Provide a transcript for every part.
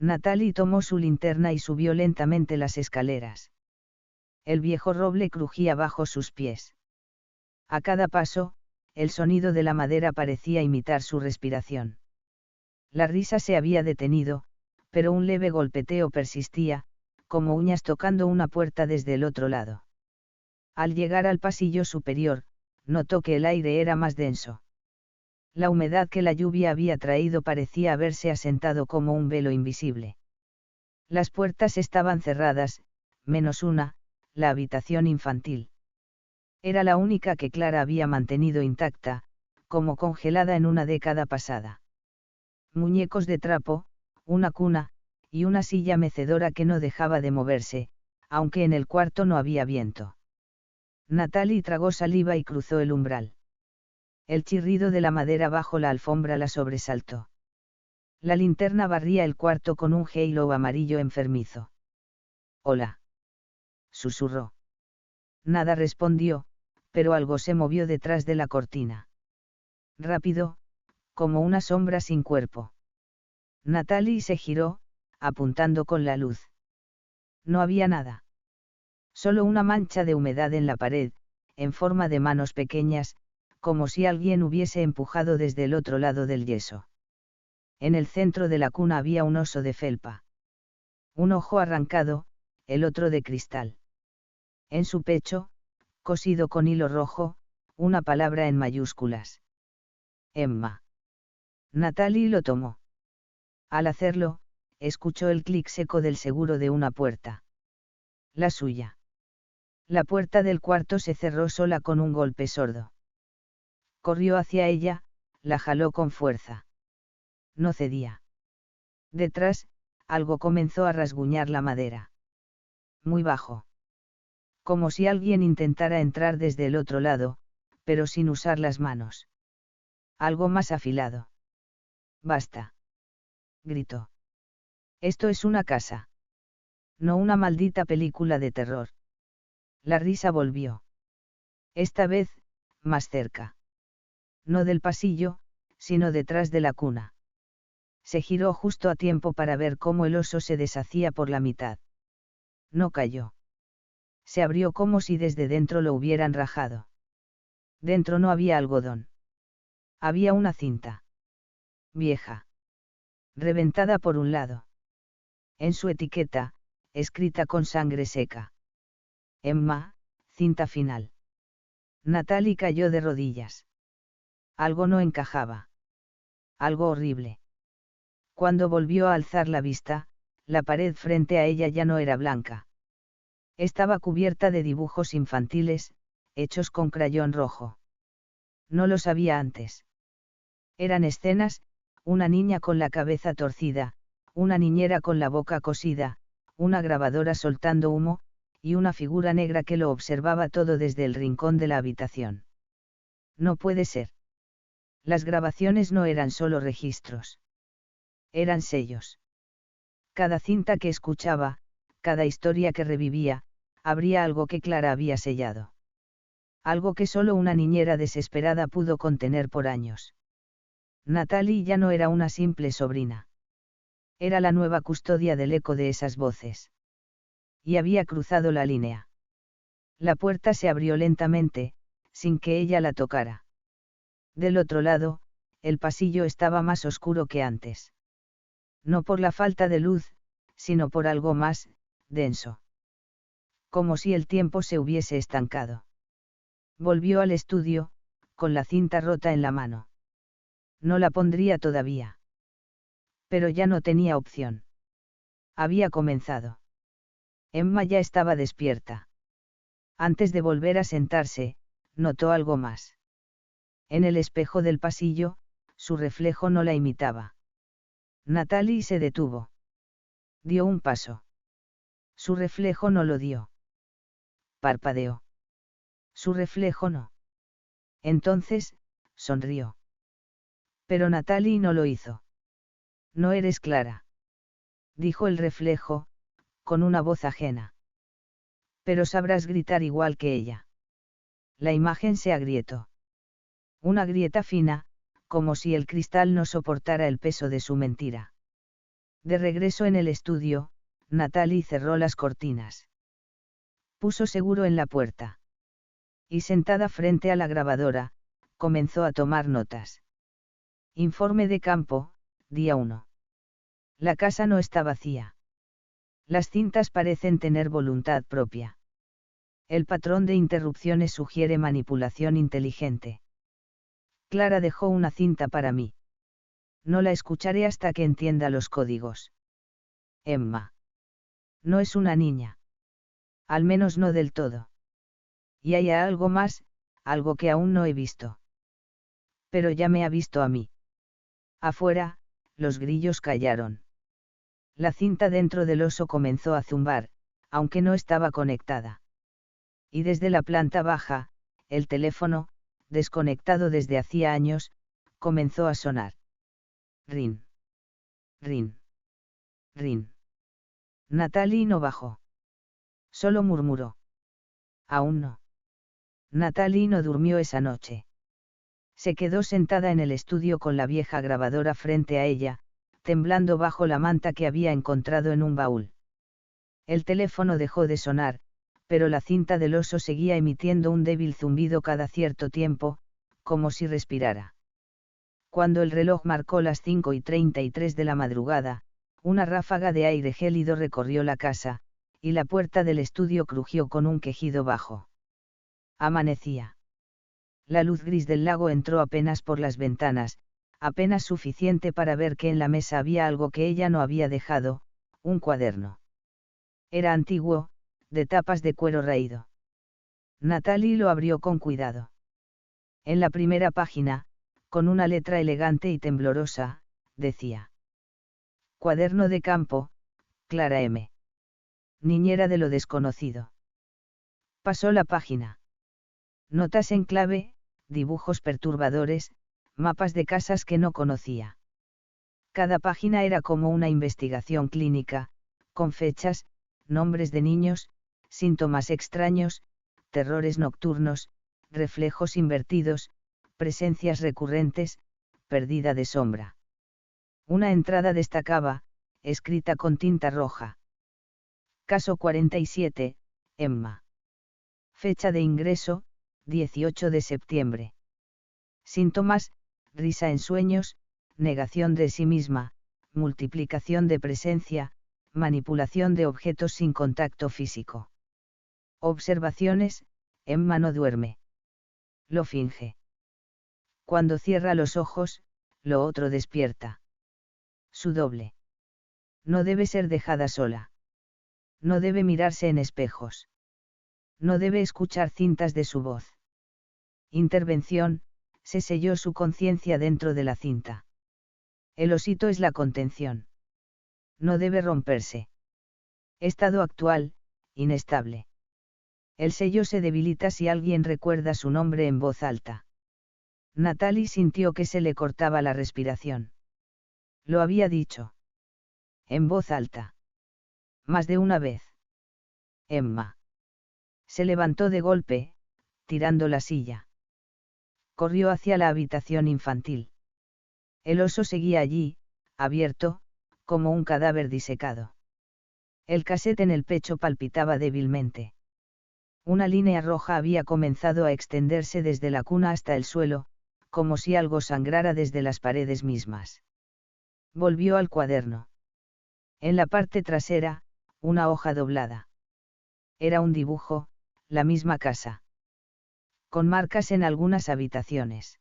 Natalie tomó su linterna y subió lentamente las escaleras. El viejo roble crujía bajo sus pies. A cada paso, el sonido de la madera parecía imitar su respiración. La risa se había detenido, pero un leve golpeteo persistía, como uñas tocando una puerta desde el otro lado. Al llegar al pasillo superior, notó que el aire era más denso. La humedad que la lluvia había traído parecía haberse asentado como un velo invisible. Las puertas estaban cerradas, menos una, la habitación infantil. Era la única que Clara había mantenido intacta, como congelada en una década pasada. Muñecos de trapo, una cuna, y una silla mecedora que no dejaba de moverse, aunque en el cuarto no había viento. Natalie tragó saliva y cruzó el umbral. El chirrido de la madera bajo la alfombra la sobresaltó. La linterna barría el cuarto con un halo amarillo enfermizo. «Hola», susurró. Nada respondió, pero algo se movió detrás de la cortina. Rápido, como una sombra sin cuerpo. Natalie se giró, apuntando con la luz. No había nada. Solo una mancha de humedad en la pared, en forma de manos pequeñas, como si alguien hubiese empujado desde el otro lado del yeso. En el centro de la cuna había un oso de felpa. Un ojo arrancado, el otro de cristal. En su pecho, cosido con hilo rojo, una palabra en mayúsculas. Emma. Natalie lo tomó. Al hacerlo, escuchó el clic seco del seguro de una puerta. La suya. La puerta del cuarto se cerró sola con un golpe sordo. Corrió hacia ella, la jaló con fuerza. No cedía. Detrás, algo comenzó a rasguñar la madera. Muy bajo. Como si alguien intentara entrar desde el otro lado, pero sin usar las manos. Algo más afilado. Basta. Gritó. Esto es una casa. No una maldita película de terror. La risa volvió. Esta vez, más cerca. No del pasillo, sino detrás de la cuna. Se giró justo a tiempo para ver cómo el oso se deshacía por la mitad. No cayó. Se abrió como si desde dentro lo hubieran rajado. Dentro no había algodón. Había una cinta. Vieja. Reventada por un lado. En su etiqueta, escrita con sangre seca. Emma, cinta final. Natalie cayó de rodillas. Algo no encajaba. Algo horrible. Cuando volvió a alzar la vista, la pared frente a ella ya no era blanca. Estaba cubierta de dibujos infantiles, hechos con crayón rojo. No lo sabía antes. Eran escenas, una niña con la cabeza torcida, una niñera con la boca cosida, una grabadora soltando humo, y una figura negra que lo observaba todo desde el rincón de la habitación. No puede ser. Las grabaciones no eran solo registros. Eran sellos. Cada cinta que escuchaba, cada historia que revivía, habría algo que Clara había sellado. Algo que solo una niñera desesperada pudo contener por años. Natalie ya no era una simple sobrina. Era la nueva custodia del eco de esas voces. Y había cruzado la línea. La puerta se abrió lentamente, sin que ella la tocara. Del otro lado, el pasillo estaba más oscuro que antes. No por la falta de luz, sino por algo más, denso. Como si el tiempo se hubiese estancado. Volvió al estudio, con la cinta rota en la mano. No la pondría todavía. Pero ya no tenía opción. Había comenzado. Emma ya estaba despierta. Antes de volver a sentarse, notó algo más. En el espejo del pasillo, su reflejo no la imitaba. Natalie se detuvo. Dio un paso. Su reflejo no lo dio. Parpadeó. Su reflejo no. Entonces, sonrió. Pero Natalie no lo hizo. No eres Clara. Dijo el reflejo, con una voz ajena. Pero sabrás gritar igual que ella. La imagen se agrietó. Una grieta fina, como si el cristal no soportara el peso de su mentira. De regreso en el estudio, Natalie cerró las cortinas. Puso seguro en la puerta. Y sentada frente a la grabadora, comenzó a tomar notas. Informe de campo, día 1. La casa no está vacía. Las cintas parecen tener voluntad propia. El patrón de interrupciones sugiere manipulación inteligente. Clara dejó una cinta para mí. No la escucharé hasta que entienda los códigos. Emma. No es una niña. Al menos no del todo. Y hay algo más, algo que aún no he visto. Pero ya me ha visto a mí. Afuera, los grillos callaron. La cinta dentro del oso comenzó a zumbar, aunque no estaba conectada. Y desde la planta baja, el teléfono, desconectado desde hacía años, comenzó a sonar. Rin. Rin. Rin. Natalie no bajó. Solo murmuró. Aún no. Natalie no durmió esa noche. Se quedó sentada en el estudio con la vieja grabadora frente a ella, temblando bajo la manta que había encontrado en un baúl. El teléfono dejó de sonar, pero la cinta del oso seguía emitiendo un débil zumbido cada cierto tiempo, como si respirara. Cuando el reloj marcó las 5:33 de la madrugada, una ráfaga de aire gélido recorrió la casa, y la puerta del estudio crujió con un quejido bajo. Amanecía. La luz gris del lago entró apenas por las ventanas, apenas suficiente para ver que en la mesa había algo que ella no había dejado, un cuaderno. Era antiguo, de tapas de cuero raído. Natalie lo abrió con cuidado. En la primera página, con una letra elegante y temblorosa, decía: Cuaderno de campo, Clara M. Niñera de lo desconocido. Pasó la página. Notas en clave, dibujos perturbadores, mapas de casas que no conocía. Cada página era como una investigación clínica, con fechas, nombres de niños, síntomas extraños, terrores nocturnos, reflejos invertidos, presencias recurrentes, pérdida de sombra. Una entrada destacaba, escrita con tinta roja. Caso 47, Emma. Fecha de ingreso, 18 de septiembre. Síntomas, risa en sueños, negación de sí misma, multiplicación de presencia, manipulación de objetos sin contacto físico. Observaciones, Emma no duerme. Lo finge. Cuando cierra los ojos, lo otro despierta. Su doble. No debe ser dejada sola. No debe mirarse en espejos. No debe escuchar cintas de su voz. Intervención, se selló su conciencia dentro de la cinta. El osito es la contención. No debe romperse. Estado actual, inestable. El sello se debilita si alguien recuerda su nombre en voz alta. Natalie sintió que se le cortaba la respiración. Lo había dicho. En voz alta. Más de una vez. Emma. Se levantó de golpe, tirando la silla. Corrió hacia la habitación infantil. El oso seguía allí, abierto, como un cadáver disecado. El casete en el pecho palpitaba débilmente. Una línea roja había comenzado a extenderse desde la cuna hasta el suelo, como si algo sangrara desde las paredes mismas. Volvió al cuaderno. En la parte trasera, una hoja doblada. Era un dibujo, la misma casa. Con marcas en algunas habitaciones.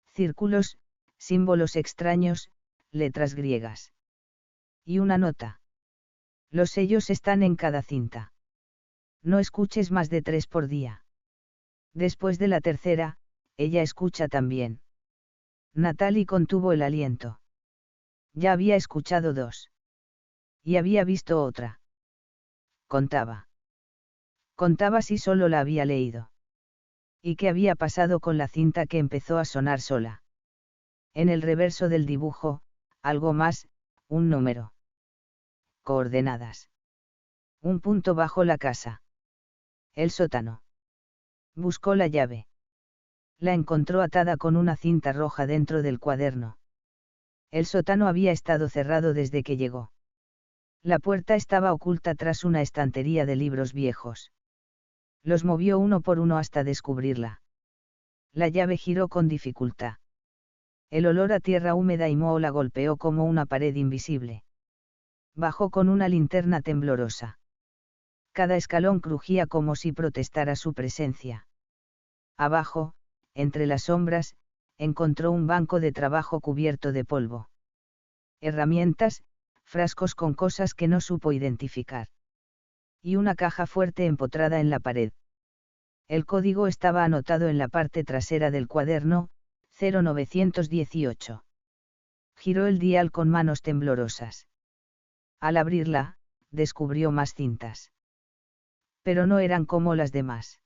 Círculos, símbolos extraños, letras griegas. Y una nota. Los sellos están en cada cinta. No escuches más de 3 por día. Después de la tercera, ella escucha también. Natalie contuvo el aliento. Ya había escuchado 2. Y había visto otra. Contaba. Contaba si solo la había leído. ¿Y qué había pasado con la cinta que empezó a sonar sola? En el reverso del dibujo, algo más, un número. Coordenadas. Un punto bajo la casa. El sótano. Buscó la llave. La encontró atada con una cinta roja dentro del cuaderno. El sótano había estado cerrado desde que llegó. La puerta estaba oculta tras una estantería de libros viejos. Los movió uno por uno hasta descubrirla. La llave giró con dificultad. El olor a tierra húmeda y moho la golpeó como una pared invisible. Bajó con una linterna temblorosa. Cada escalón crujía como si protestara su presencia. Abajo, entre las sombras, encontró un banco de trabajo cubierto de polvo. Herramientas, frascos con cosas que no supo identificar. Y una caja fuerte empotrada en la pared. El código estaba anotado en la parte trasera del cuaderno, 0918. Giró el dial con manos temblorosas. Al abrirla, descubrió más cintas. Pero no eran como las demás.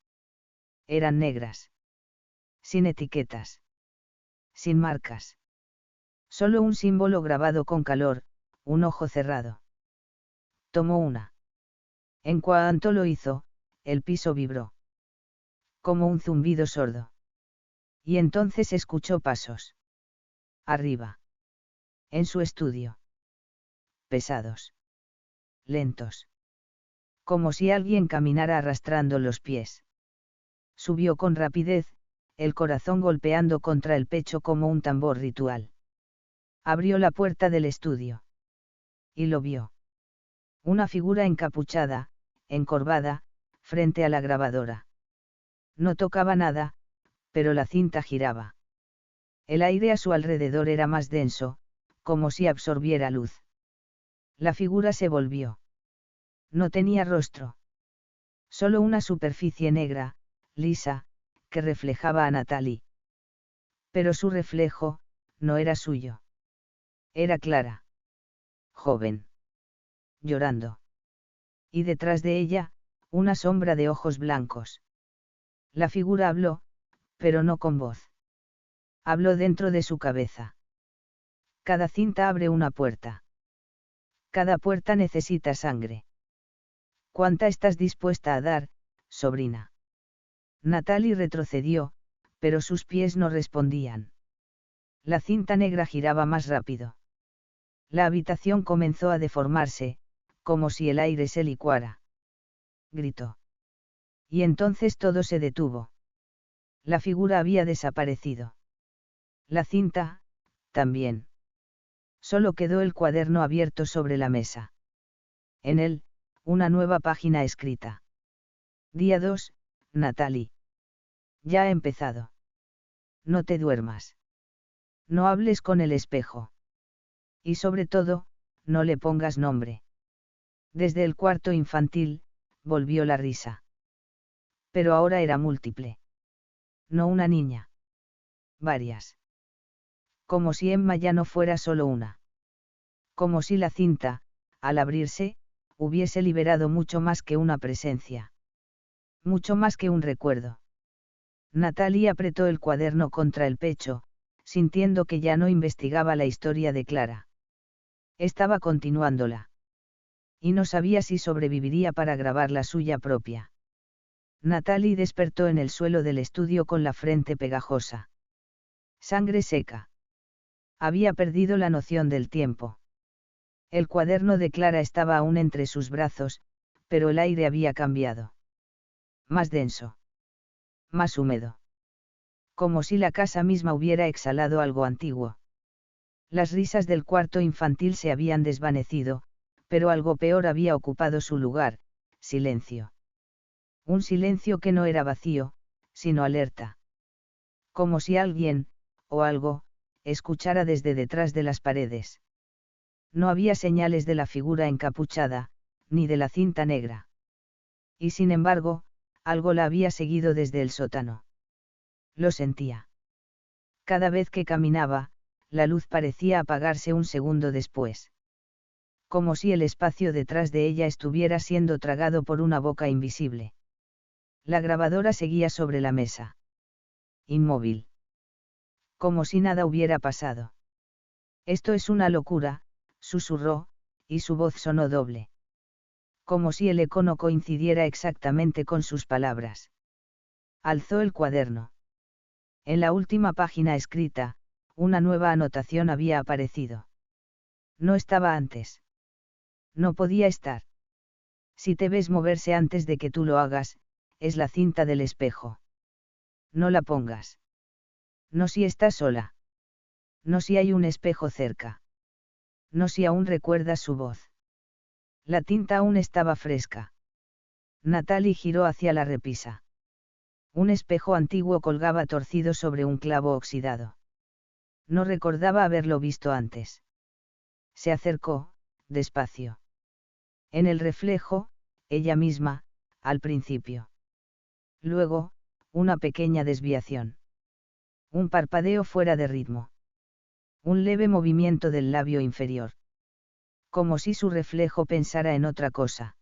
Eran negras. Sin etiquetas. Sin marcas. Solo un símbolo grabado con calor, un ojo cerrado. Tomó una. En cuanto lo hizo, el piso vibró. Como un zumbido sordo. Y entonces escuchó pasos. Arriba. En su estudio. Pesados. Lentos. Como si alguien caminara arrastrando los pies. Subió con rapidez, el corazón golpeando contra el pecho como un tambor ritual. Abrió la puerta del estudio. Y lo vio. Una figura encapuchada, encorvada, frente a la grabadora. No tocaba nada, pero la cinta giraba. El aire a su alrededor era más denso, como si absorbiera luz. La figura se volvió. No tenía rostro. Solo una superficie negra, lisa, que reflejaba a Natalie. Pero su reflejo, no era suyo. Era Clara. Joven. Llorando. Y detrás de ella, una sombra de ojos blancos. La figura habló, pero no con voz. Habló dentro de su cabeza. Cada cinta abre una puerta. Cada puerta necesita sangre. ¿Cuánta estás dispuesta a dar, sobrina? Natalie retrocedió, pero sus pies no respondían. La cinta negra giraba más rápido. La habitación comenzó a deformarse, como si el aire se licuara. Gritó. Y entonces todo se detuvo. La figura había desaparecido. La cinta, también. Solo quedó el cuaderno abierto sobre la mesa. En él, una nueva página escrita. Día 2, Natalie. Ya ha empezado. No te duermas. No hables con el espejo. Y sobre todo, no le pongas nombre. Desde el cuarto infantil, volvió la risa. Pero ahora era múltiple. No una niña. Varias. Como si Emma ya no fuera solo una. Como si la cinta, al abrirse, hubiese liberado mucho más que una presencia. Mucho más que un recuerdo. Natalie apretó el cuaderno contra el pecho, sintiendo que ya no investigaba la historia de Clara. Estaba continuándola. Y no sabía si sobreviviría para grabar la suya propia. Natalie despertó en el suelo del estudio con la frente pegajosa. Sangre seca. Había perdido la noción del tiempo. El cuaderno de Clara estaba aún entre sus brazos, pero el aire había cambiado. Más denso. Más húmedo. Como si la casa misma hubiera exhalado algo antiguo. Las risas del cuarto infantil se habían desvanecido, pero algo peor había ocupado su lugar: silencio. Un silencio que no era vacío, sino alerta. Como si alguien, o algo, escuchara desde detrás de las paredes. No había señales de la figura encapuchada, ni de la cinta negra. Y sin embargo, algo la había seguido desde el sótano. Lo sentía. Cada vez que caminaba, la luz parecía apagarse un segundo después. Como si el espacio detrás de ella estuviera siendo tragado por una boca invisible. La grabadora seguía sobre la mesa. Inmóvil. Como si nada hubiera pasado. Esto es una locura, susurró, y su voz sonó doble. Como si el eco no coincidiera exactamente con sus palabras. Alzó el cuaderno. En la última página escrita, una nueva anotación había aparecido. No estaba antes. No podía estar. Si te ves moverse antes de que tú lo hagas, es la cinta del espejo. No la pongas. No si estás sola. No si hay un espejo cerca. No si aún recuerdas su voz. La tinta aún estaba fresca. Natalie giró hacia la repisa. Un espejo antiguo colgaba torcido sobre un clavo oxidado. No recordaba haberlo visto antes. Se acercó, despacio. En el reflejo, ella misma, al principio. Luego, una pequeña desviación. Un parpadeo fuera de ritmo. Un leve movimiento del labio inferior. Como si su reflejo pensara en otra cosa.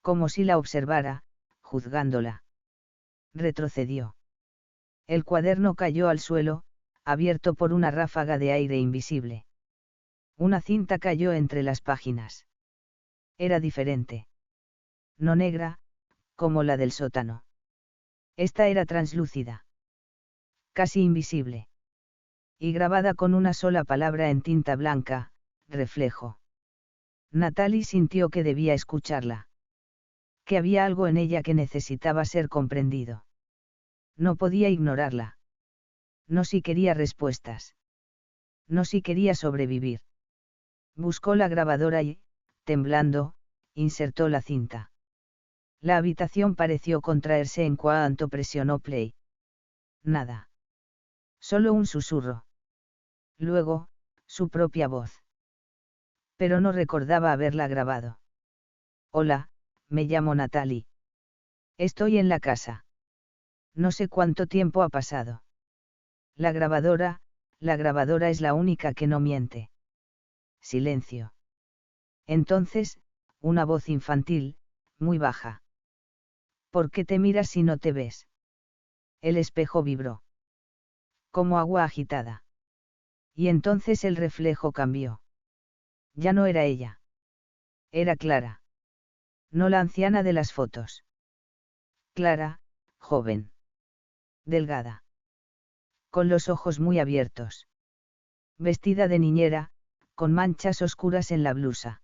Como si la observara, juzgándola. Retrocedió. El cuaderno cayó al suelo, abierto por una ráfaga de aire invisible. Una cinta cayó entre las páginas. Era diferente. No negra, como la del sótano. Esta era translúcida. Casi invisible. Y grabada con una sola palabra en tinta blanca, reflejo. Natalie sintió que debía escucharla. Que había algo en ella que necesitaba ser comprendido. No podía ignorarla. No si quería respuestas. No si quería sobrevivir. Buscó la grabadora y, temblando, insertó la cinta. La habitación pareció contraerse en cuanto presionó play. Nada. Solo un susurro. Luego, su propia voz. Pero no recordaba haberla grabado. Hola, me llamo Natalie. Estoy en la casa. No sé cuánto tiempo ha pasado. La grabadora es la única que no miente. Silencio. Entonces, una voz infantil, muy baja. ¿Por qué te miras si no te ves? El espejo vibró. Como agua agitada. Y entonces el reflejo cambió. Ya no era ella. Era Clara. No la anciana de las fotos. Clara, joven. Delgada. Con los ojos muy abiertos. Vestida de niñera, con manchas oscuras en la blusa.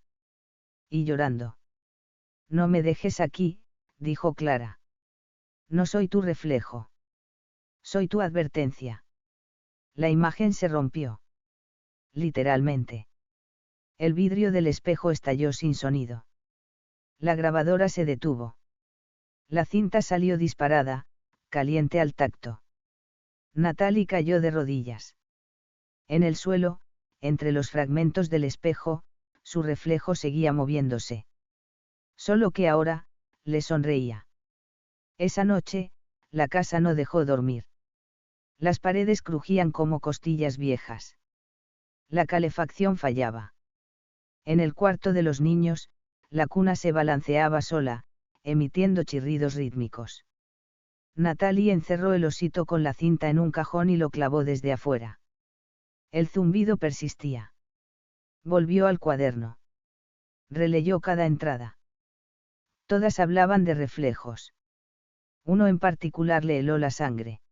Y llorando. No me dejes aquí, dijo Clara. No soy tu reflejo. Soy tu advertencia. La imagen se rompió. Literalmente. El vidrio del espejo estalló sin sonido. La grabadora se detuvo. La cinta salió disparada, caliente al tacto. Natalie cayó de rodillas. En el suelo, entre los fragmentos del espejo, su reflejo seguía moviéndose. Solo que ahora, le sonreía. Esa noche, la casa no dejó dormir. Las paredes crujían como costillas viejas. La calefacción fallaba. En el cuarto de los niños, la cuna se balanceaba sola, emitiendo chirridos rítmicos. Natalie encerró el osito con la cinta en un cajón y lo clavó desde afuera. El zumbido persistía. Volvió al cuaderno. Releyó cada entrada. Todas hablaban de reflejos. Uno en particular le heló la sangre.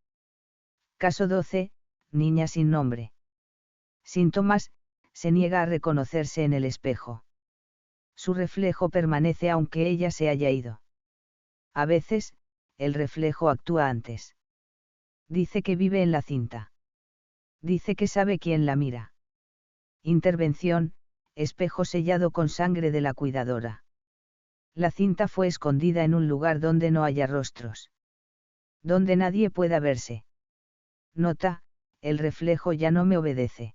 Caso 12, niña sin nombre. Síntomas, se niega a reconocerse en el espejo. Su reflejo permanece aunque ella se haya ido. A veces, el reflejo actúa antes. Dice que vive en la cinta. Dice que sabe quién la mira. Intervención, espejo sellado con sangre de la cuidadora. La cinta fue escondida en un lugar donde no haya rostros. Donde nadie pueda verse. Nota, el reflejo ya no me obedece.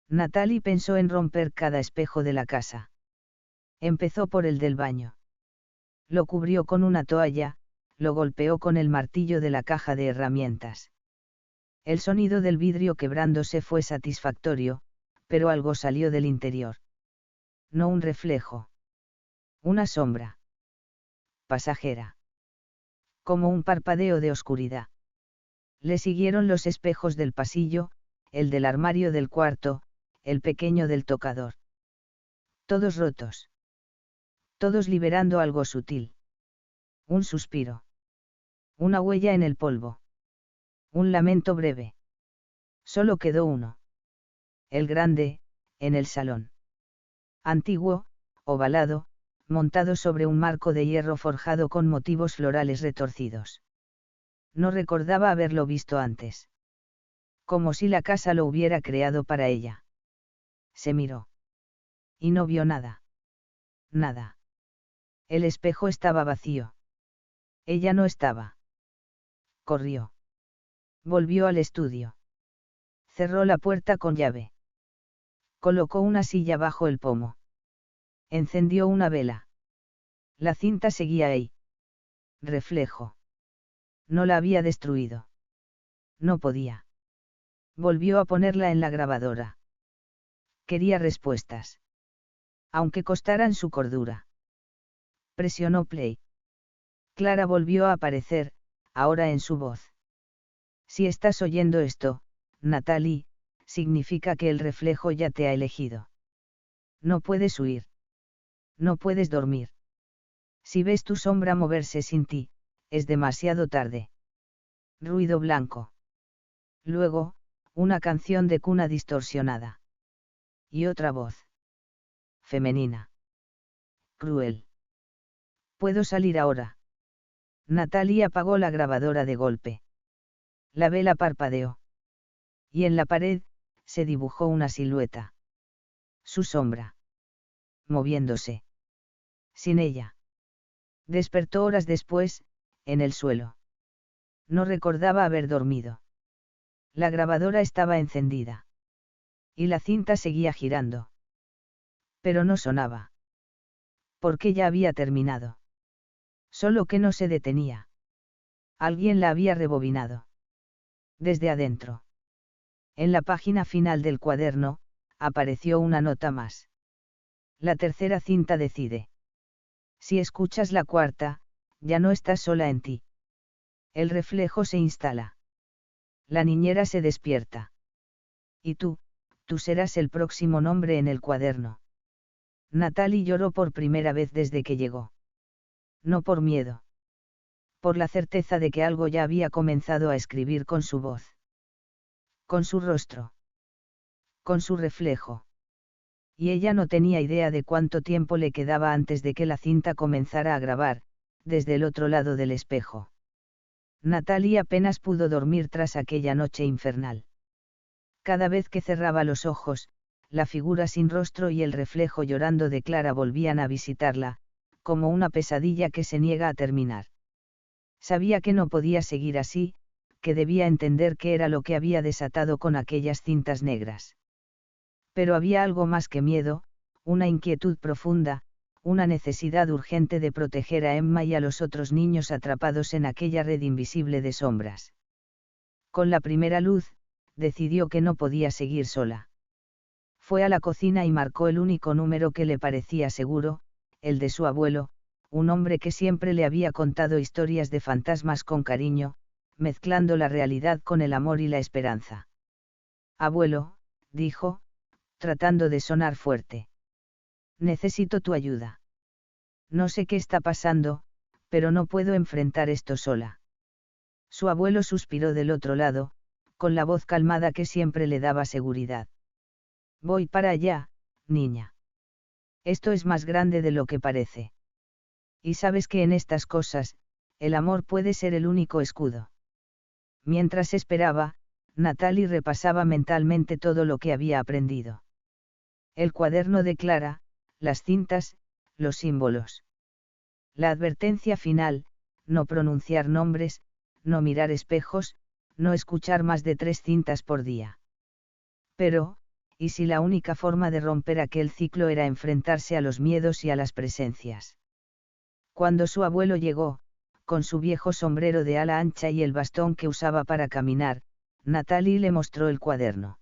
Natalie pensó en romper cada espejo de la casa. Empezó por el del baño. Lo cubrió con una toalla, lo golpeó con el martillo de la caja de herramientas. El sonido del vidrio quebrándose fue satisfactorio, pero algo salió del interior. No un reflejo. Una sombra. Pasajera. Como un parpadeo de oscuridad. Le siguieron los espejos del pasillo, el del armario del cuarto, el pequeño del tocador. Todos rotos. Todos liberando algo sutil. Un suspiro. Una huella en el polvo. Un lamento breve. Solo quedó uno. El grande, en el salón. Antiguo, ovalado, montado sobre un marco de hierro forjado con motivos florales retorcidos. No recordaba haberlo visto antes. Como si la casa lo hubiera creado para ella. Se miró. Y no vio nada. Nada. El espejo estaba vacío. Ella no estaba. Corrió. Volvió al estudio. Cerró la puerta con llave. Colocó una silla bajo el pomo. Encendió una vela. La cinta seguía ahí. Reflejo. No la había destruido. No podía. Volvió a ponerla en la grabadora. Quería respuestas. Aunque costaran su cordura. Presionó play. Clara volvió a aparecer, ahora en su voz. Si estás oyendo esto, Natalie, significa que el reflejo ya te ha elegido. No puedes huir. No puedes dormir. Si ves tu sombra moverse sin ti, es demasiado tarde. Ruido blanco. Luego, una canción de cuna distorsionada. Y otra voz. Femenina. Cruel. ¿Puedo salir ahora? Natalie apagó la grabadora de golpe. La vela parpadeó. Y en la pared, se dibujó una silueta. Su sombra. Moviéndose. Sin ella. Despertó horas después, en el suelo. No recordaba haber dormido. La grabadora estaba encendida. Y la cinta seguía girando. Pero no sonaba. Porque ya había terminado. Solo que no se detenía. Alguien la había rebobinado. Desde adentro. En la página final del cuaderno, apareció una nota más. La tercera cinta decide. Si escuchas la cuarta, ya no estás sola en ti. El reflejo se instala. La niñera se despierta. Y tú serás el próximo nombre en el cuaderno. Natalie lloró por primera vez desde que llegó. No por miedo. Por la certeza de que algo ya había comenzado a escribir con su voz. Con su rostro. Con su reflejo. Y ella no tenía idea de cuánto tiempo le quedaba antes de que la cinta comenzara a grabar, desde el otro lado del espejo. Natalie apenas pudo dormir tras aquella noche infernal. Cada vez que cerraba los ojos, la figura sin rostro y el reflejo llorando de Clara volvían a visitarla, como una pesadilla que se niega a terminar. Sabía que no podía seguir así, que debía entender qué era lo que había desatado con aquellas cintas negras. Pero había algo más que miedo, una inquietud profunda, una necesidad urgente de proteger a Emma y a los otros niños atrapados en aquella red invisible de sombras. Con la primera luz, decidió que no podía seguir sola. Fue a la cocina y marcó el único número que le parecía seguro, el de su abuelo, un hombre que siempre le había contado historias de fantasmas con cariño, mezclando la realidad con el amor y la esperanza. Abuelo, dijo, tratando de sonar fuerte. Necesito tu ayuda. No sé qué está pasando, pero no puedo enfrentar esto sola. Su abuelo suspiró del otro lado, con la voz calmada que siempre le daba seguridad. Voy para allá, niña. Esto es más grande de lo que parece. Y sabes que en estas cosas, el amor puede ser el único escudo. Mientras esperaba, Natalie repasaba mentalmente todo lo que había aprendido. El cuaderno de Clara, las cintas, los símbolos. La advertencia final, no pronunciar nombres, no mirar espejos, no escuchar más de 3 cintas por día. Pero, ¿y si la única forma de romper aquel ciclo era enfrentarse a los miedos y a las presencias? Cuando su abuelo llegó, con su viejo sombrero de ala ancha y el bastón que usaba para caminar, Natalie le mostró el cuaderno.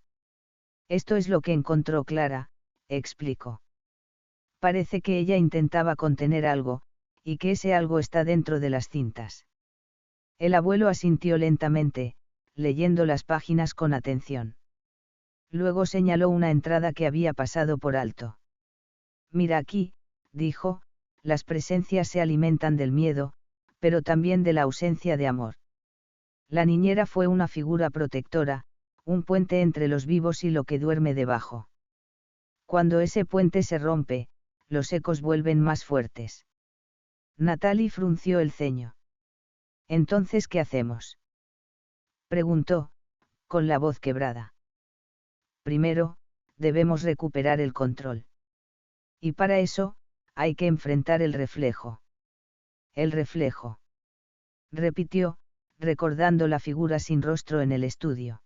Esto es lo que encontró Clara, explicó. Parece que ella intentaba contener algo, y que ese algo está dentro de las cintas. El abuelo asintió lentamente, leyendo las páginas con atención. Luego señaló una entrada que había pasado por alto. Mira aquí, dijo, las presencias se alimentan del miedo, pero también de la ausencia de amor. La niñera fue una figura protectora, un puente entre los vivos y lo que duerme debajo. Cuando ese puente se rompe, los ecos vuelven más fuertes. Natalie frunció el ceño. ¿Entonces qué hacemos?, preguntó, con la voz quebrada. Primero, debemos recuperar el control. Y para eso, hay que enfrentar el reflejo. El reflejo. Repitió, recordando la figura sin rostro en el estudio.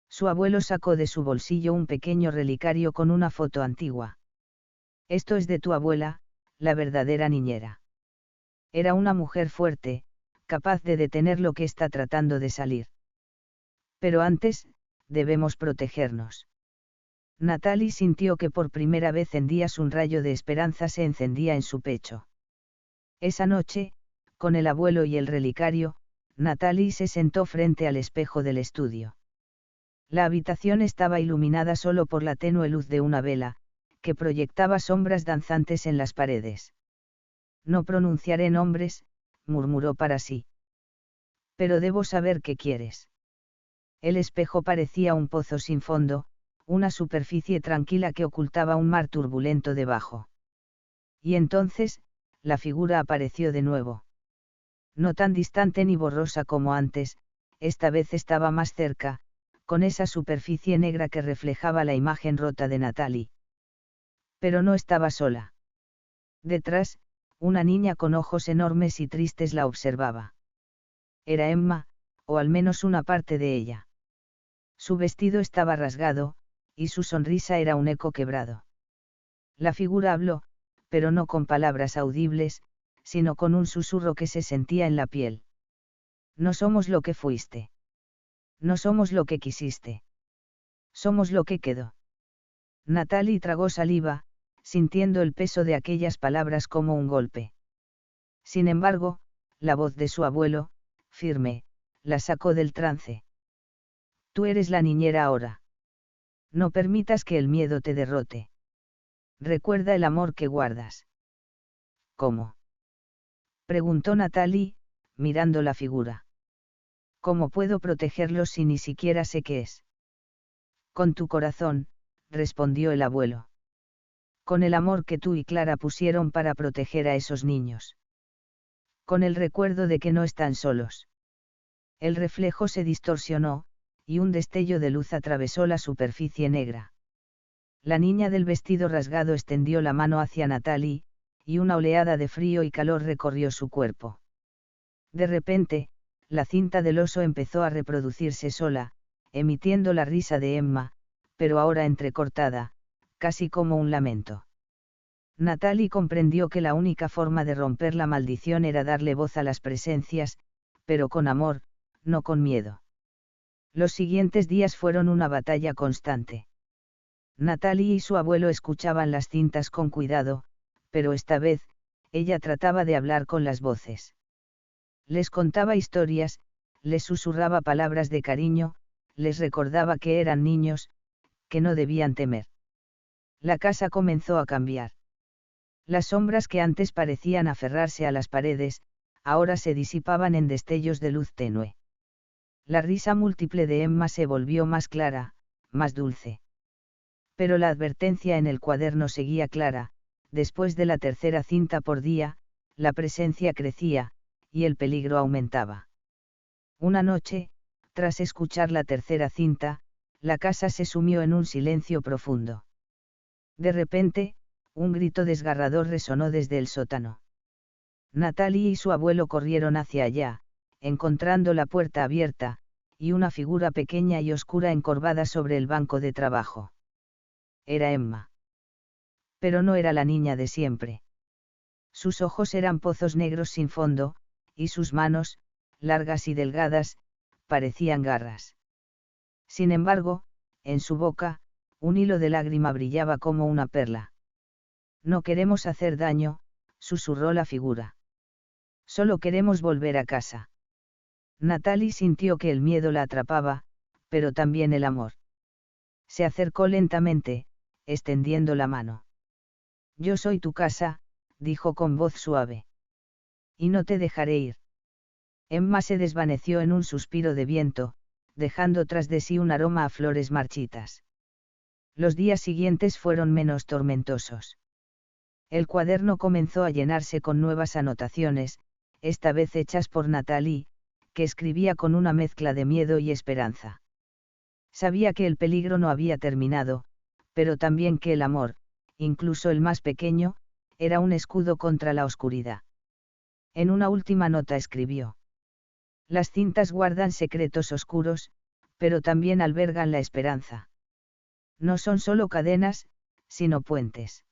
Su abuelo sacó de su bolsillo un pequeño relicario con una foto antigua. Esto es de tu abuela, la verdadera niñera. Era una mujer fuerte, capaz de detener lo que está tratando de salir. Pero antes, debemos protegernos. Natalie sintió que por primera vez en días un rayo de esperanza se encendía en su pecho. Esa noche, con el abuelo y el relicario, Natalie se sentó frente al espejo del estudio. La habitación estaba iluminada solo por la tenue luz de una vela, que proyectaba sombras danzantes en las paredes. No pronunciaré nombres, murmuró para sí. Pero debo saber qué quieres. El espejo parecía un pozo sin fondo, una superficie tranquila que ocultaba un mar turbulento debajo. Y entonces, la figura apareció de nuevo. No tan distante ni borrosa como antes, esta vez estaba más cerca, con esa superficie negra que reflejaba la imagen rota de Natalie. Pero no estaba sola. Detrás, una niña con ojos enormes y tristes la observaba. Era Emma, o al menos una parte de ella. Su vestido estaba rasgado, y su sonrisa era un eco quebrado. La figura habló, pero no con palabras audibles, sino con un susurro que se sentía en la piel. No somos lo que fuiste. No somos lo que quisiste. Somos lo que quedó. Natalie tragó saliva, sintiendo el peso de aquellas palabras como un golpe. Sin embargo, la voz de su abuelo, firme, la sacó del trance. Tú eres la niñera ahora. No permitas que el miedo te derrote. Recuerda el amor que guardas. ¿Cómo?, preguntó Natalie, mirando la figura. ¿Cómo puedo protegerlos si ni siquiera sé qué es? Con tu corazón, respondió el abuelo. Con el amor que tú y Clara pusieron para proteger a esos niños. Con el recuerdo de que no están solos. El reflejo se distorsionó, y un destello de luz atravesó la superficie negra. La niña del vestido rasgado extendió la mano hacia Natalie, y una oleada de frío y calor recorrió su cuerpo. De repente, la cinta del oso empezó a reproducirse sola, emitiendo la risa de Emma, pero ahora entrecortada, casi como un lamento. Natalie comprendió que la única forma de romper la maldición era darle voz a las presencias, pero con amor, no con miedo. Los siguientes días fueron una batalla constante. Natalie y su abuelo escuchaban las cintas con cuidado, pero esta vez, ella trataba de hablar con las voces. Les contaba historias, les susurraba palabras de cariño, les recordaba que eran niños, que no debían temer. La casa comenzó a cambiar. Las sombras que antes parecían aferrarse a las paredes, ahora se disipaban en destellos de luz tenue. La risa múltiple de Emma se volvió más clara, más dulce. Pero la advertencia en el cuaderno seguía clara: después de la tercera cinta por día, la presencia crecía, y el peligro aumentaba. Una noche, tras escuchar la tercera cinta, la casa se sumió en un silencio profundo. De repente, un grito desgarrador resonó desde el sótano. Natalie y su abuelo corrieron hacia allá, encontrando la puerta abierta, y una figura pequeña y oscura encorvada sobre el banco de trabajo. Era Emma. Pero no era la niña de siempre. Sus ojos eran pozos negros sin fondo, y sus manos, largas y delgadas, parecían garras. Sin embargo, en su boca, un hilo de lágrima brillaba como una perla. No queremos hacer daño, susurró la figura. Solo queremos volver a casa. Natalie sintió que el miedo la atrapaba, pero también el amor. Se acercó lentamente, extendiendo la mano. Yo soy tu casa, dijo con voz suave. Y no te dejaré ir. Emma se desvaneció en un suspiro de viento, dejando tras de sí un aroma a flores marchitas. Los días siguientes fueron menos tormentosos. El cuaderno comenzó a llenarse con nuevas anotaciones, esta vez hechas por Natalie, que escribía con una mezcla de miedo y esperanza. Sabía que el peligro no había terminado, pero también que el amor, incluso el más pequeño, era un escudo contra la oscuridad. En una última nota escribió: las cintas guardan secretos oscuros, pero también albergan la esperanza. No son solo cadenas, sino puentes.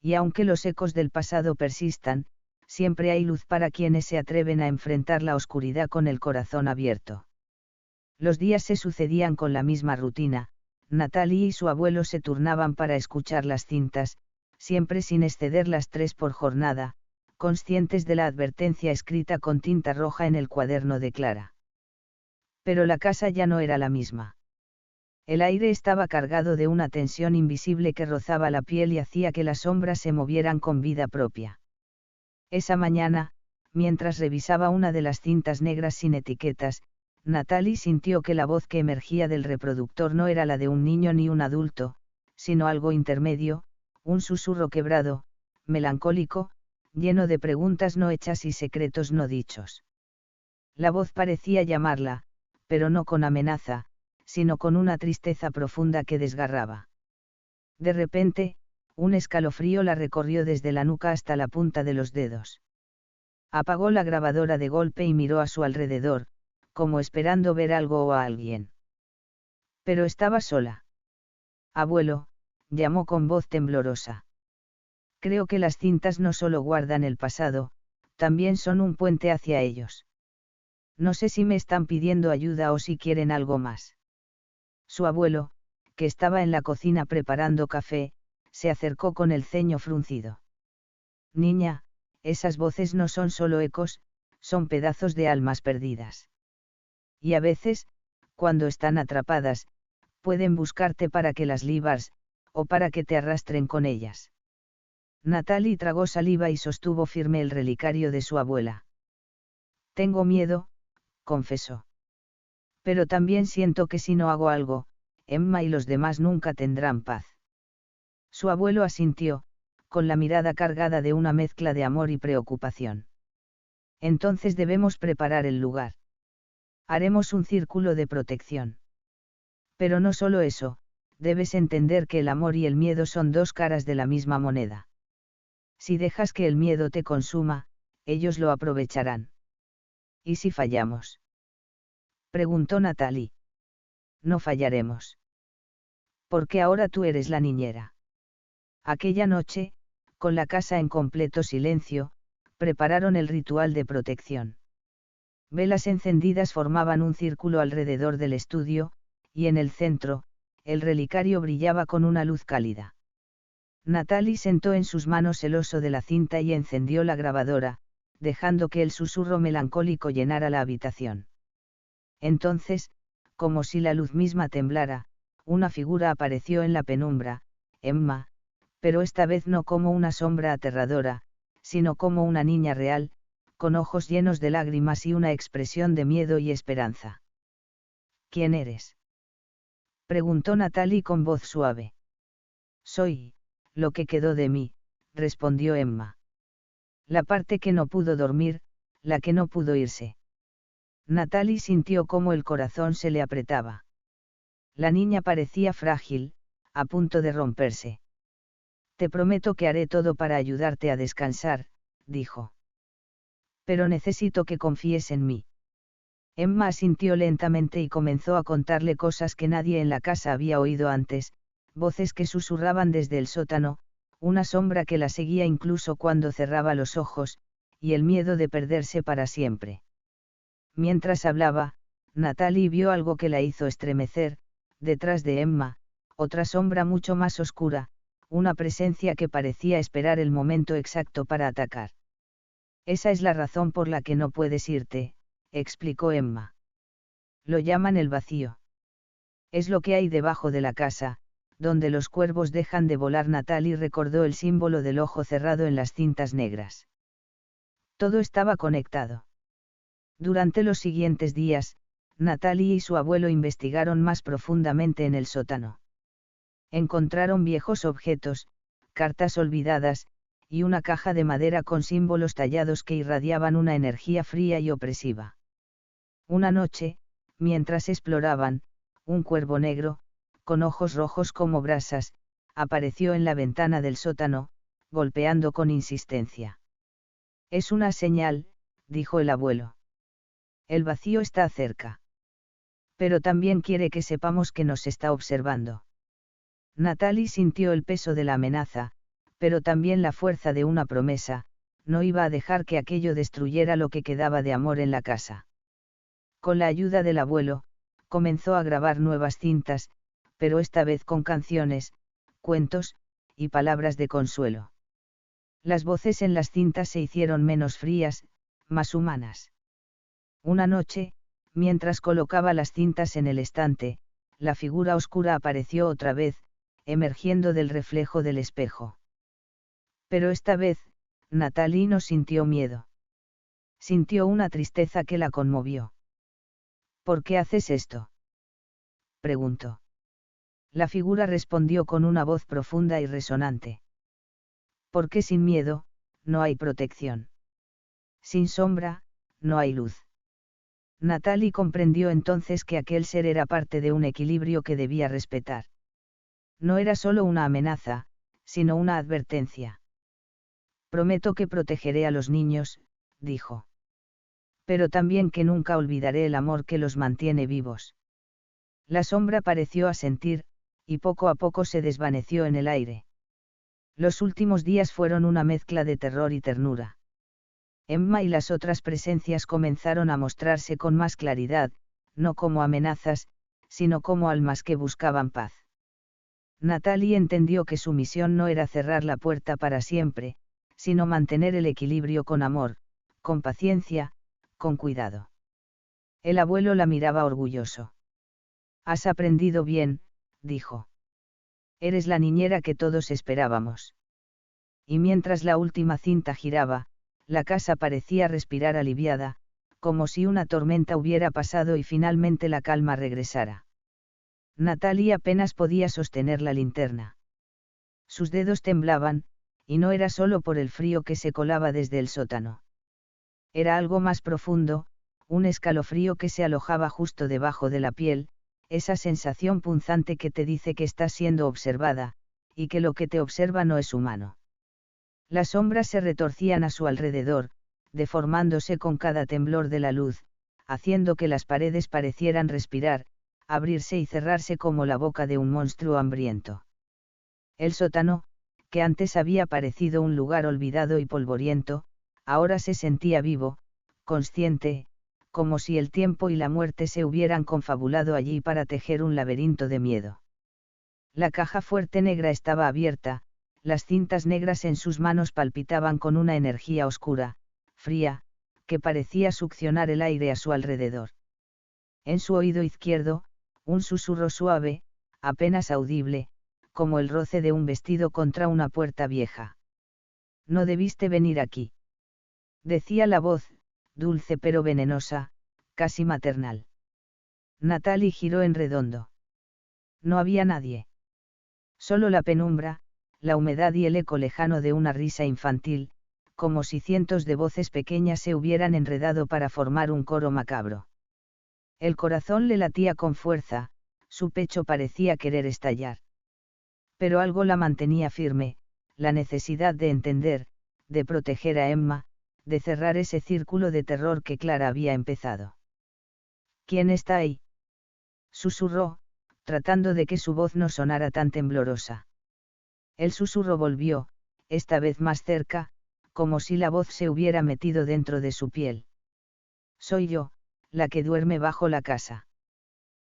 Y aunque los ecos del pasado persistan, siempre hay luz para quienes se atreven a enfrentar la oscuridad con el corazón abierto. Los días se sucedían con la misma rutina, Natalie y su abuelo se turnaban para escuchar las cintas, siempre sin exceder las 3 por jornada, conscientes de la advertencia escrita con tinta roja en el cuaderno de Clara. Pero la casa ya no era la misma. El aire estaba cargado de una tensión invisible que rozaba la piel y hacía que las sombras se movieran con vida propia. Esa mañana, mientras revisaba una de las cintas negras sin etiquetas, Natalie sintió que la voz que emergía del reproductor no era la de un niño ni un adulto, sino algo intermedio, un susurro quebrado, melancólico, lleno de preguntas no hechas y secretos no dichos. La voz parecía llamarla, pero no con amenaza, sino con una tristeza profunda que desgarraba. De repente, un escalofrío la recorrió desde la nuca hasta la punta de los dedos. Apagó la grabadora de golpe y miró a su alrededor, como esperando ver algo o a alguien. Pero estaba sola. Abuelo, llamó con voz temblorosa. Creo que las cintas no solo guardan el pasado, también son un puente hacia ellos. No sé si me están pidiendo ayuda o si quieren algo más. Su abuelo, que estaba en la cocina preparando café, se acercó con el ceño fruncido. Niña, esas voces no son solo ecos, son pedazos de almas perdidas. Y a veces, cuando están atrapadas, pueden buscarte para que las libres, o para que te arrastren con ellas. Natalie tragó saliva y sostuvo firme el relicario de su abuela. Tengo miedo, confesó. Pero también siento que si no hago algo, Emma y los demás nunca tendrán paz. Su abuelo asintió, con la mirada cargada de una mezcla de amor y preocupación. Entonces debemos preparar el lugar. Haremos un círculo de protección. Pero no solo eso, debes entender que el amor y el miedo son dos caras de la misma moneda. Si dejas que el miedo te consuma, ellos lo aprovecharán. ¿Y si fallamos?, preguntó Natalie. No fallaremos. Porque ahora tú eres la niñera. Aquella noche, con la casa en completo silencio, prepararon el ritual de protección. Velas encendidas formaban un círculo alrededor del estudio, y en el centro, el relicario brillaba con una luz cálida. Natalie sentó en sus manos el oso de la cinta y encendió la grabadora, dejando que el susurro melancólico llenara la habitación. Entonces, como si la luz misma temblara, una figura apareció en la penumbra, Emma, pero esta vez no como una sombra aterradora, sino como una niña real, con ojos llenos de lágrimas y una expresión de miedo y esperanza. ¿Quién eres?, preguntó Natalie con voz suave. Soy, lo que quedó de mí, respondió Emma. La parte que no pudo dormir, la que no pudo irse. Natalie sintió cómo el corazón se le apretaba. La niña parecía frágil, a punto de romperse. Te prometo que haré todo para ayudarte a descansar, dijo. Pero necesito que confíes en mí. Emma asintió lentamente y comenzó a contarle cosas que nadie en la casa había oído antes, voces que susurraban desde el sótano, una sombra que la seguía incluso cuando cerraba los ojos, y el miedo de perderse para siempre. Mientras hablaba, Natalie vio algo que la hizo estremecer, detrás de Emma, otra sombra mucho más oscura, una presencia que parecía esperar el momento exacto para atacar. Esa es la razón por la que no puedes irte, explicó Emma. Lo llaman el vacío. Es lo que hay debajo de la casa, donde los cuervos dejan de volar. Natalie recordó el símbolo del ojo cerrado en las cintas negras. Todo estaba conectado. Durante los siguientes días, Natalie y su abuelo investigaron más profundamente en el sótano. Encontraron viejos objetos, cartas olvidadas, y una caja de madera con símbolos tallados que irradiaban una energía fría y opresiva. Una noche, mientras exploraban, un cuervo negro, con ojos rojos como brasas, apareció en la ventana del sótano, golpeando con insistencia. Es una señal, dijo el abuelo. El vacío está cerca. Pero también quiere que sepamos que nos está observando. Natalie sintió el peso de la amenaza, pero también la fuerza de una promesa: no iba a dejar que aquello destruyera lo que quedaba de amor en la casa. Con la ayuda del abuelo, comenzó a grabar nuevas cintas, pero esta vez con canciones, cuentos, y palabras de consuelo. Las voces en las cintas se hicieron menos frías, más humanas. Una noche, mientras colocaba las cintas en el estante, la figura oscura apareció otra vez, emergiendo del reflejo del espejo. Pero esta vez, Natalie no sintió miedo. Sintió una tristeza que la conmovió. ¿Por qué haces esto?, preguntó. La figura respondió con una voz profunda y resonante. Porque sin miedo, no hay protección. Sin sombra, no hay luz. Natalie comprendió entonces que aquel ser era parte de un equilibrio que debía respetar. No era solo una amenaza, sino una advertencia. Prometo que protegeré a los niños, dijo. Pero también que nunca olvidaré el amor que los mantiene vivos. La sombra pareció asentir, y poco a poco se desvaneció en el aire. Los últimos días fueron una mezcla de terror y ternura. Emma y las otras presencias comenzaron a mostrarse con más claridad, no como amenazas, sino como almas que buscaban paz. Natalie entendió que su misión no era cerrar la puerta para siempre, sino mantener el equilibrio con amor, con paciencia, con cuidado. El abuelo la miraba orgulloso. Has aprendido bien, dijo. Eres la niñera que todos esperábamos. Y mientras la última cinta giraba, la casa parecía respirar aliviada, como si una tormenta hubiera pasado y finalmente la calma regresara. Natalie apenas podía sostener la linterna. Sus dedos temblaban, y no era solo por el frío que se colaba desde el sótano. Era algo más profundo, un escalofrío que se alojaba justo debajo de la piel, esa sensación punzante que te dice que estás siendo observada, y que lo que te observa no es humano. Las sombras se retorcían a su alrededor, deformándose con cada temblor de la luz, haciendo que las paredes parecieran respirar, abrirse y cerrarse como la boca de un monstruo hambriento. El sótano, que antes había parecido un lugar olvidado y polvoriento, ahora se sentía vivo, consciente, como si el tiempo y la muerte se hubieran confabulado allí para tejer un laberinto de miedo. La caja fuerte negra estaba abierta, las cintas negras en sus manos palpitaban con una energía oscura, fría, que parecía succionar el aire a su alrededor. En su oído izquierdo, un susurro suave, apenas audible, como el roce de un vestido contra una puerta vieja. No debiste venir aquí. Decía la voz, dulce pero venenosa, casi maternal. Natalie giró en redondo. No había nadie. Solo la penumbra, la humedad y el eco lejano de una risa infantil, como si cientos de voces pequeñas se hubieran enredado para formar un coro macabro. El corazón le latía con fuerza, su pecho parecía querer estallar. Pero algo la mantenía firme, la necesidad de entender, de proteger a Emma, de cerrar ese círculo de terror que Clara había empezado. ¿Quién está ahí?, susurró, tratando de que su voz no sonara tan temblorosa. El susurro volvió, esta vez más cerca, como si la voz se hubiera metido dentro de su piel. Soy yo, la que duerme bajo la casa.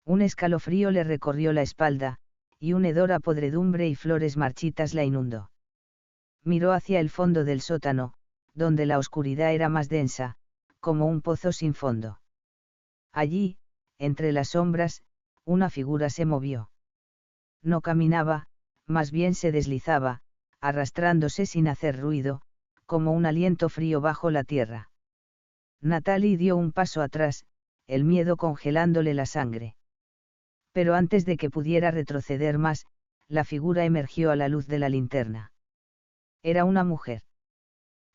Un escalofrío le recorrió la espalda, y un hedor a podredumbre y flores marchitas la inundó. Miró hacia el fondo del sótano, donde la oscuridad era más densa, como un pozo sin fondo. Allí, entre las sombras, una figura se movió. No caminaba, más bien se deslizaba, arrastrándose sin hacer ruido, como un aliento frío bajo la tierra. Natalie dio un paso atrás, el miedo congelándole la sangre. Pero antes de que pudiera retroceder más, la figura emergió a la luz de la linterna. Era una mujer.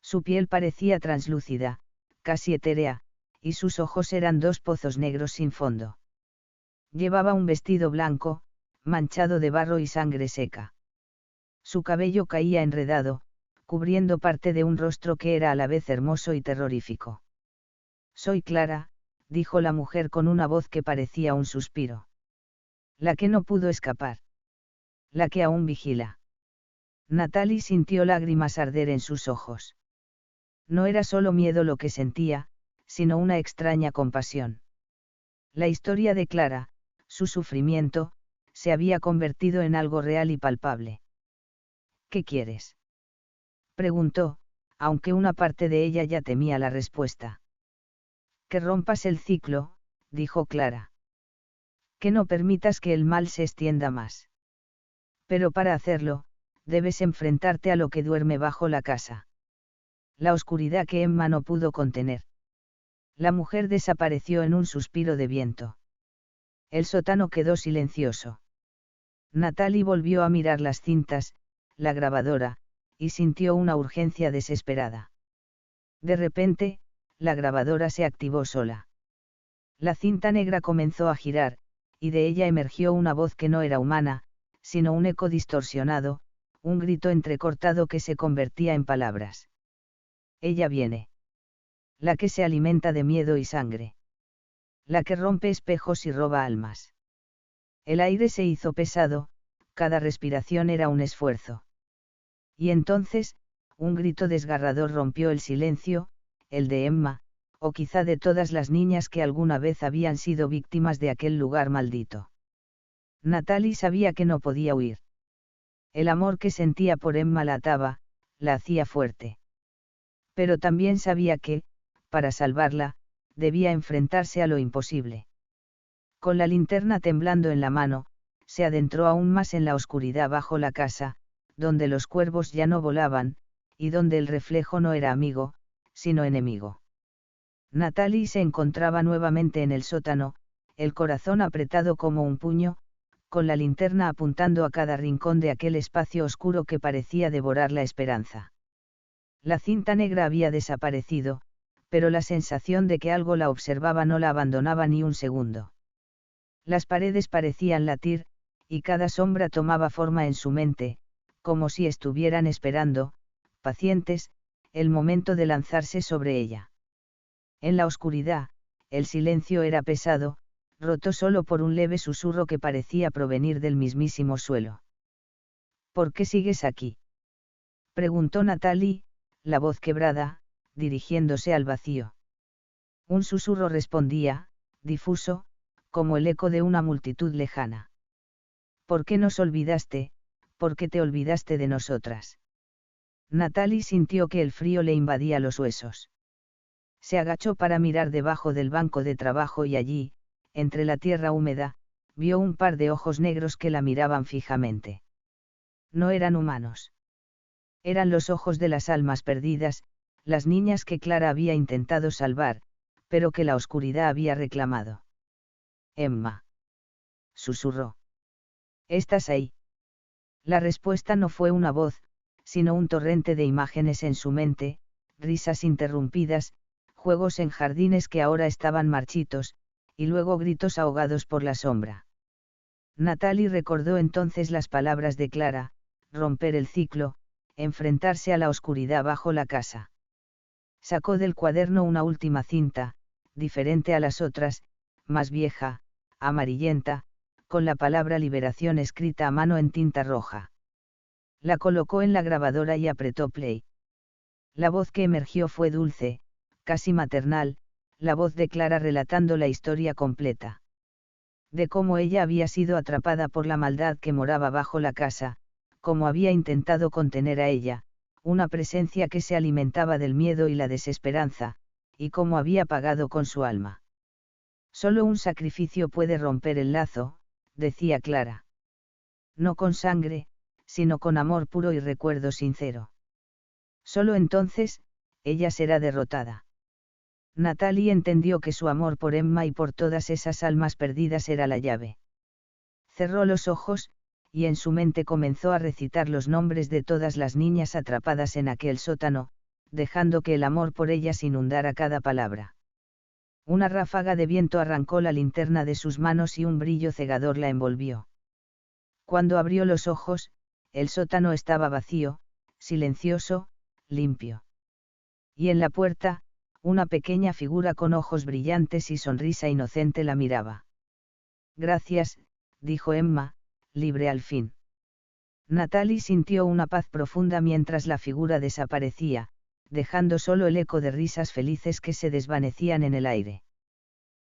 Su piel parecía translúcida, casi etérea, y sus ojos eran dos pozos negros sin fondo. Llevaba un vestido blanco, manchado de barro y sangre seca. Su cabello caía enredado, cubriendo parte de un rostro que era a la vez hermoso y terrorífico. «Soy Clara», dijo la mujer con una voz que parecía un suspiro. «La que no pudo escapar. La que aún vigila». Natalie sintió lágrimas arder en sus ojos. No era solo miedo lo que sentía, sino una extraña compasión. La historia de Clara, su sufrimiento, se había convertido en algo real y palpable. «¿Qué quieres?», preguntó, aunque una parte de ella ya temía la respuesta. «Que rompas el ciclo», dijo Clara. «Que no permitas que el mal se extienda más. Pero para hacerlo, debes enfrentarte a lo que duerme bajo la casa». La oscuridad que Emma no pudo contener. La mujer desapareció en un suspiro de viento. El sótano quedó silencioso. Natalie volvió a mirar las cintas, la grabadora, y sintió una urgencia desesperada. De repente, la grabadora se activó sola. La cinta negra comenzó a girar, y de ella emergió una voz que no era humana, sino un eco distorsionado, un grito entrecortado que se convertía en palabras. «Ella viene. La que se alimenta de miedo y sangre. La que rompe espejos y roba almas». El aire se hizo pesado, cada respiración era un esfuerzo. Y entonces, un grito desgarrador rompió el silencio, el de Emma, o quizá de todas las niñas que alguna vez habían sido víctimas de aquel lugar maldito. Natalie sabía que no podía huir. El amor que sentía por Emma la ataba, la hacía fuerte. Pero también sabía que, para salvarla, debía enfrentarse a lo imposible. Con la linterna temblando en la mano, se adentró aún más en la oscuridad bajo la casa, donde los cuervos ya no volaban, y donde el reflejo no era amigo, sino enemigo. Natalie se encontraba nuevamente en el sótano, el corazón apretado como un puño, con la linterna apuntando a cada rincón de aquel espacio oscuro que parecía devorar la esperanza. La cinta negra había desaparecido, pero la sensación de que algo la observaba no la abandonaba ni un segundo. Las paredes parecían latir, y cada sombra tomaba forma en su mente, como si estuvieran esperando, pacientes, el momento de lanzarse sobre ella. En la oscuridad, el silencio era pesado, roto solo por un leve susurro que parecía provenir del mismísimo suelo. «¿Por qué sigues aquí?», preguntó Natalie, la voz quebrada, dirigiéndose al vacío. Un susurro respondía, difuso, como el eco de una multitud lejana. «¿Por qué nos olvidaste? ¿Por qué te olvidaste de nosotras?». Natalie sintió que el frío le invadía los huesos. Se agachó para mirar debajo del banco de trabajo y allí, entre la tierra húmeda, vio un par de ojos negros que la miraban fijamente. No eran humanos. Eran los ojos de las almas perdidas, las niñas que Clara había intentado salvar, pero que la oscuridad había reclamado. «Emma», susurró. «¿Estás ahí?». La respuesta no fue una voz, sino un torrente de imágenes en su mente, risas interrumpidas, juegos en jardines que ahora estaban marchitos, y luego gritos ahogados por la sombra. Natalie recordó entonces las palabras de Clara: romper el ciclo, enfrentarse a la oscuridad bajo la casa. Sacó del cuaderno una última cinta, diferente a las otras, más vieja, amarillenta, con la palabra liberación escrita a mano en tinta roja. La colocó en la grabadora y apretó play. La voz que emergió fue dulce, casi maternal, la voz de Clara relatando la historia completa. De cómo ella había sido atrapada por la maldad que moraba bajo la casa, cómo había intentado contener a ella, una presencia que se alimentaba del miedo y la desesperanza, y cómo había pagado con su alma. «Solo un sacrificio puede romper el lazo», decía Clara. «No con sangre, sino con amor puro y recuerdo sincero. Solo entonces, ella será derrotada». Natalie entendió que su amor por Emma y por todas esas almas perdidas era la llave. Cerró los ojos, y en su mente comenzó a recitar los nombres de todas las niñas atrapadas en aquel sótano, dejando que el amor por ellas inundara cada palabra. Una ráfaga de viento arrancó la linterna de sus manos y un brillo cegador la envolvió. Cuando abrió los ojos, el sótano estaba vacío, silencioso, limpio. Y en la puerta, una pequeña figura con ojos brillantes y sonrisa inocente la miraba. Gracias, dijo Emma, libre al fin. Natalie sintió una paz profunda mientras la figura desaparecía, dejando solo el eco de risas felices que se desvanecían en el aire.